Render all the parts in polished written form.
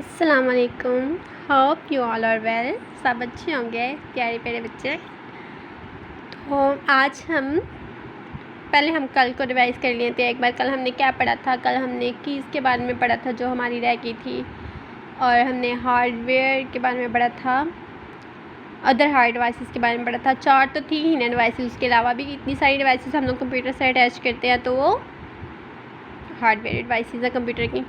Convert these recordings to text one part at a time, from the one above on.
अस्सलाम वालेकुम। Hope you all are well. सब अच्छे होंगे प्यारे प्यारे बच्चे। तो आज हम कल को रिवाइज़ कर लिए थे एक बार। कल हमने क्या पढ़ा था? कल हमने कीज़ के बारे में पढ़ा था जो हमारी रह गई थी, और हमने हार्डवेयर के बारे में पढ़ा था, अदर हार्ड डिवाइसेस के बारे में पढ़ा था। 4 तो थी ही ना डिवाइसेस, उसके अलावा भी इतनी सारी डिवाइसेस हम लोग कंप्यूटर से अटैच करते हैं, तो वो हार्डवेयर डिवाइसेस है कंप्यूटर की।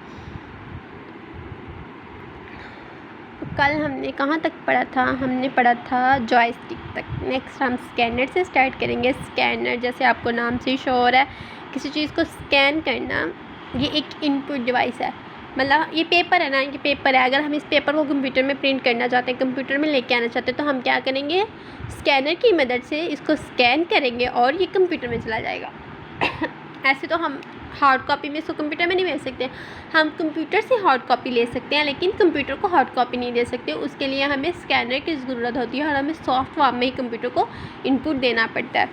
कल हमने कहाँ तक पढ़ा था? हमने पढ़ा था जॉयस्टिक तक। नेक्स्ट हम स्कैनर से स्टार्ट करेंगे। स्कैनर जैसे आपको नाम से शो हो रहा है, किसी चीज़ को स्कैन करना, ये एक इनपुट डिवाइस है। मतलब ये पेपर है ना, ये पेपर है। अगर हम इस पेपर को कंप्यूटर में प्रिंट करना चाहते हैं, कंप्यूटर में लेके आना चाहते हैं, तो हम क्या करेंगे? स्कैनर की मदद से इसको स्कैन करेंगे और ये कंप्यूटर में चला जाएगा। ऐसे तो हम हार्ड कॉपी में इसको कंप्यूटर में नहीं भेज सकते। हम कंप्यूटर से हार्ड कॉपी ले सकते हैं, लेकिन कंप्यूटर को हार्ड कॉपी नहीं दे सकते। उसके लिए हमें स्कैनर की ज़रूरत होती है और हमें सॉफ्ट फॉर्म में ही कंप्यूटर को इनपुट देना पड़ता है।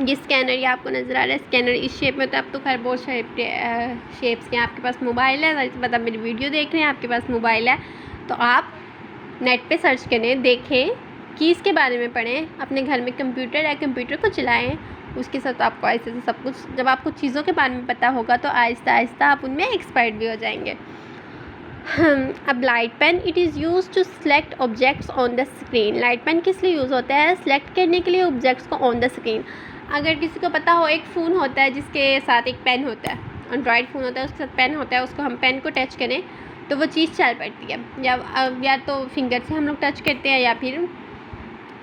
ये स्कैनर ये आपको नज़र आ रहा है, स्कैनर इस शेप में होता है। अब तो खैर बहुत शेप्स के। आपके पास मोबाइल है, मतलब मेरी वीडियो देख रहे हैं, आपके पास मोबाइल है, तो आप नेट पे सर्च करें, देखें, कीज़ के बारे में पढ़ें, अपने घर में कंप्यूटर है, कंप्यूटर को चलाएँ। उसके साथ आपको ऐसे से सब कुछ, जब आपको चीज़ों के बारे में पता होगा तो आहिस्ता आहिस्ता आप उनमें एक्सपर्ट भी हो जाएंगे। अब light pen, it is use to select objects on the screen. Light pen किस लिए यूज़ होता है? सेलेक्ट करने के लिए ऑब्जेक्ट्स को ऑन द स्क्रीन। अगर किसी को पता हो, एक फ़ोन होता है जिसके साथ एक पेन होता है, एंड्रॉयड फ़ोन होता है, उसके साथ पेन होता है, उसको हम पेन को टच करें तो वो चीज़ चल पड़ती है, या तो फिंगर से हम लोग टच करते हैं या फिर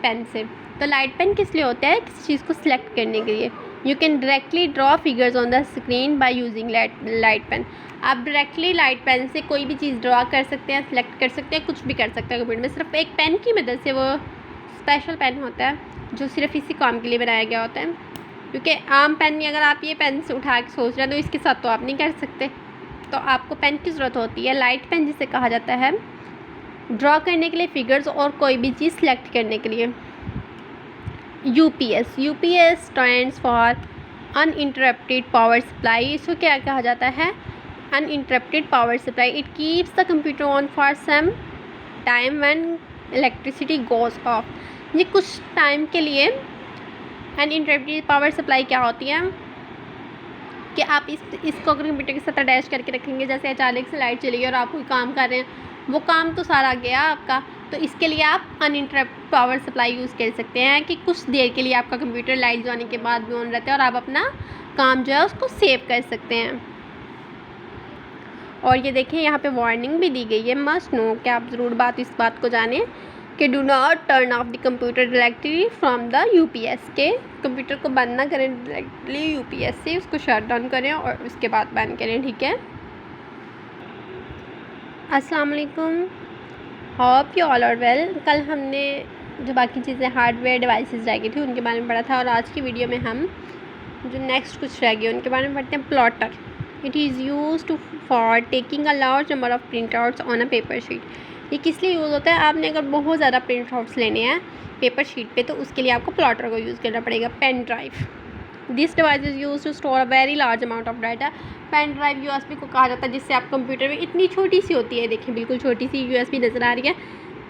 पेन से। तो लाइट पेन किस लिए होता है? किसी चीज़ को सिलेक्ट करने के लिए। You can directly draw figures on the screen by using light pen. आप डायरेक्टली लाइट पेन से कोई भी चीज़ ड्रॉ कर सकते हैं, सिलेक्ट कर सकते हैं, कुछ भी कर सकते हैं कंप्यूटर में, सिर्फ एक पेन की मदद से। वो स्पेशल पेन होता है जो सिर्फ इसी काम के लिए बनाया गया होता है, क्योंकि आम पेन, अगर आप ये पेन से उठा के सोच रहे हैं तो इसके साथ तो आप नहीं कर सकते। तो आपको पेन की ज़रूरत होती है। लाइट पेन जिसे कहा जाता है ड्रॉ करने के लिए, फिगर्स और कोई भी चीज़ सेलेक्ट करने के लिए। UPS, UPS stands for uninterrupted power supply. इसको क्या कहा जाता है? Uninterrupted power supply. It keeps the computer on for some time when electricity goes off. ये कुछ टाइम के लिए अनइंटरप्टेड पावर सप्लाई क्या होती है कि आप इसको अगर कंप्यूटर के साथ अटैच करके रखेंगे, जैसे अचानक से लाइट चली गई और आप कोई काम कर रहे हैं, वो काम तो सारा गया आपका। तो इसके लिए आप अनइंटरप्टेड पावर सप्लाई यूज़ कर सकते हैं कि कुछ देर के लिए आपका कंप्यूटर लाइट जाने के बाद भी ऑन रहता है और आप अपना काम जो है उसको सेव कर सकते हैं। और ये देखें, यहाँ पे वार्निंग भी दी गई है, मस्ट नो, कि आप ज़रूर इस बात को जानें कि do not turn off the computer directly from the UPS. के कंप्यूटर को बंद ना करें डायरेक्टली यूपीएस से, उसको शट डाउन करें और उसके बाद बंद करें, ठीक है? अस्सलाम वालेकुम। Hope you all are well. कल हमने जो बाकी चीज़ें हार्डवेयर डिवाइसेस रह गई थी उनके बारे में पढ़ा था, और आज की वीडियो में हम जो नेक्स्ट कुछ रह गए उनके बारे में पढ़ते हैं। Plotter, it is use to for taking a large number of printouts on a paper sheet. ये किस लिए यूज़ होता है? आपने अगर बहुत ज़्यादा प्रिंट आउट्स लेने हैं पेपर शीट पे, तो उसके लिए आपको प्लॉटर को यूज़ करना पड़ेगा। Pen drive, this device is use to store a very large amount of data. Pen drive USB को कहा जाता है, जिससे आप कंप्यूटर में, इतनी छोटी सी होती है, देखिए बिल्कुल छोटी सी यूएसबी नज़र आ रही है,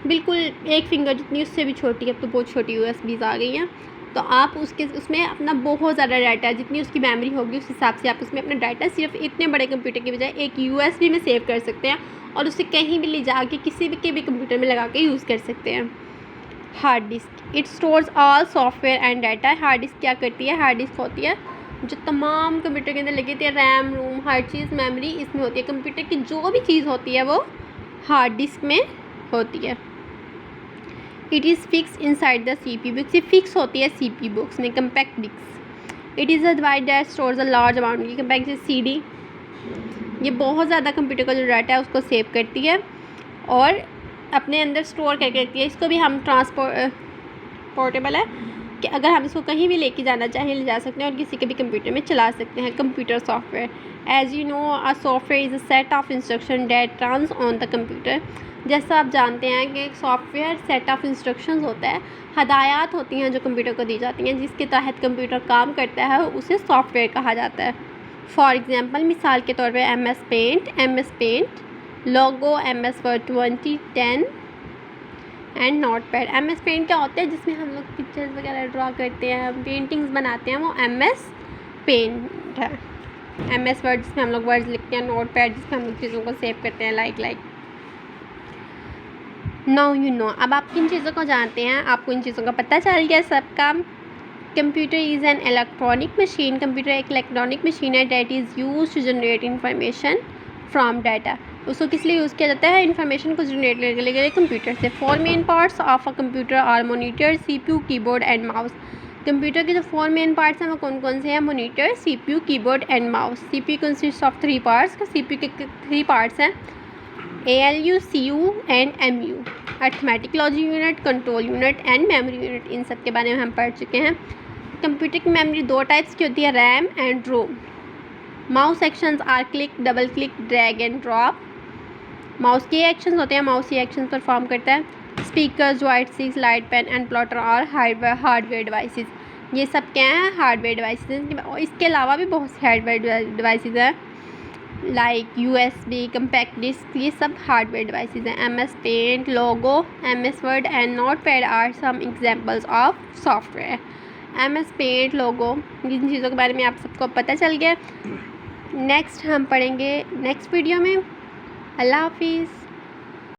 बिल्कुल एक फिंगर जितनी, उससे भी छोटी है। अब तो बहुत छोटी यूएसबीज़ आ गई हैं। तो आप उसमें अपना बहुत ज़्यादा डाटा, जितनी उसकी मेमोरी होगी उस हिसाब से आप उसमें अपना डाटा सिर्फ इतने बड़े कंप्यूटर की बजाय एक यूएसबी में सेव कर सकते हैं और उसे कहीं भी ले जाके किसी भी के भी कंप्यूटर में लगा के यूज़ कर सकते हैं। Hard disk, it stores all software and data. Hard disk क्या करती है? हार्ड डिस्क होती है जो तमाम कंप्यूटर के अंदर लगी होती है, रैम, रोम, हर चीज़, मेमोरी इसमें होती है। कंप्यूटर की जो भी चीज़ होती है वो हार्ड डिस्क में होती है। It is fix inside the CPU box. ये फिक्स होती है CPU बुक्स में। Compact disc, it is a device that stores a large amount. ये कंपैक्ट CD, ये बहुत ज़्यादा कंप्यूटर का जो डाटा है उसको सेव करती है और अपने अंदर स्टोर करके रखती है। इसको भी हम पोर्टेबल है कि अगर हम इसको कहीं भी लेके जाना चाहें ले जा सकते हैं और किसी के भी कंप्यूटर में चला सकते हैं। Computer software, as you know a software is a set of instruction that runs on the computer. जैसा आप जानते हैं कि एक सॉफ्टवेयर सेट ऑफ इंस्ट्रक्शंस होता है, हदायत होती हैं जो कंप्यूटर को दी जाती हैं, जिसके तहत कंप्यूटर काम करता है, उसे सॉफ्टवेयर कहा जाता है। फॉर एग्ज़ाम्पल, मिसाल के तौर पर MS paint logo, MS Word 2010 and Notepad. MS Paint क्या होता है, जिसमें हम लोग पिक्चर्स वगैरह ड्रा करते हैं, पेंटिंग्स बनाते हैं, वो MS पेंट है। MS वर्ड जिसमें हम लोग वर्ड्स लिखते हैं, नोटपैड जिसमें हम लोग चीज़ों को सेव करते हैं, लाइक नाउ यू नो। अब आप किन चीज़ों को जानते हैं, आपको इन चीज़ों का पता चल गया सबका। Computer is an electronic machine. Computer एक इलेक्ट्रॉनिक मशीन है that is use to generate information from data. उसको किस लिए यूज़ किया जाता है, इन्फॉर्मेशन को जनरेट करने के लिए कंप्यूटर से। 4 main parts of a computer are monitor, CPU, keyboard and mouse. Computer के जो 4 मेन पार्ट्स हैं वो कौन कौन से हैं, monitor, CPU, keyboard and mouse. CPU consist of 3 parts. CPU के 3 पार्ट्स हैं, ALU, CU and MU। Arithmetic logic unit, control unit and memory unit, इन सब के बारे में हम पढ़ चुके हैं। कंप्यूटर की मेमोरी 2 टाइप्स की होती है, RAM and ROM. Mouse actions are click, double click, drag and drop. Mouse के एक्शंस होते हैं, माउस ये एक्शंस परफॉर्म करता है। Speaker, joystick, light, pen and plotter और हार्डवेयर डिवाइसेस। ये सब क्या हैं, हार्डवेयर डिवाइसेस। इसके अलावा भी बहुत से हार्डवेयर डिवाइसेस हैं, लाइक USB, कंपैक्ट डिस्क, ये सब हार्डवेयर डिवाइसेस हैं। MS paint, logo, MS word and notepad are some examples of software. MS paint, logo, इन चीज़ों के बारे में आप सबको पता चल गया। नेक्स्ट हम पढ़ेंगे नेक्स्ट वीडियो में। अल्लाह हाफिज़।